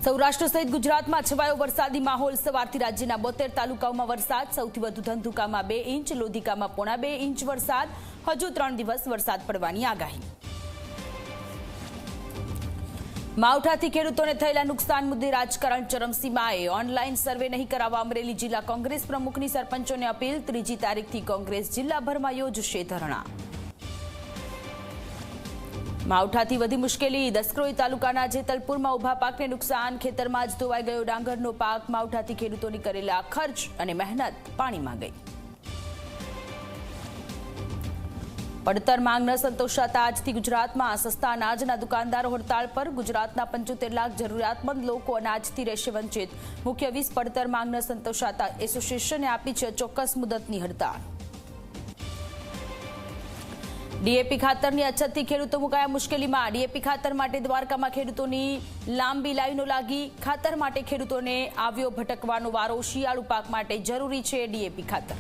સૌરાષ્ટ્ર સહિત ગુજરાતમાં છવાયો વરસાદી માહોલ। સવારથી રાજ્યના 72 તાલુકાઓમાં વરસાદ। સૌથી વધુ ધંધુકામાં 2 ઇંચ, લોધિકામાં 1.5 ઇંચ વરસાદ। હજુ 3 દિવસ વરસાદ પડવાની આગાહી। માવઠાથી ખેડૂતોને થયેલા નુકસાન મુદ્દે રાજકારણ ચરમસીમાએ। ઓનલાઈન સર્વે નહીં કરાવવા અમરેલી જિલ્લા કોંગ્રેસ પ્રમુખની સરપંચોને અપીલ। 3જી તારીખથી કોંગ્રેસ જિલ્લાભરમાં યોજશે ધરણા। માવઠાથી વધી મુશ્કેલી। દસક્રોઈ તાલુકાના જેતલપુરમાં ઉભા પાકને નુકસાન। ખેતરમાં જ ધોવાઈ ગયો ડાંગરનો પાક। માવઠાથી ખેડૂતોની કરેલા ખર્ચ અને મહેનત પાણીમાં ગઈ। પડતર માંગ ન સંતોષાતા આજથી ગુજરાતમાં સસ્તા અનાજના દુકાનદારો હડતાળ પર। ગુજરાતના 75 લાખ જરૂરિયાતમંદ લોકો અનાજથી રહેશે વંચિત। મુખ્ય 20 પડતર માંગ ન સંતોષાતા એસોસિએશને આપી છે ચોક્કસ મુદતની હડતાળ। ડીએપી ખાતરની અછતથી ખેડૂતો મુકાયા મુશ્કેલીમાં। ડીએપી ખાતર માટે દ્વારકામાં ખેડૂતોની લાંબી લાઈનો લાગી। ખાતર માટે ખેડૂતોને આવ્યો ભટકવાનો વારો। શિયાળુ પાક માટે જરૂરી છે ડીએપી ખાતર।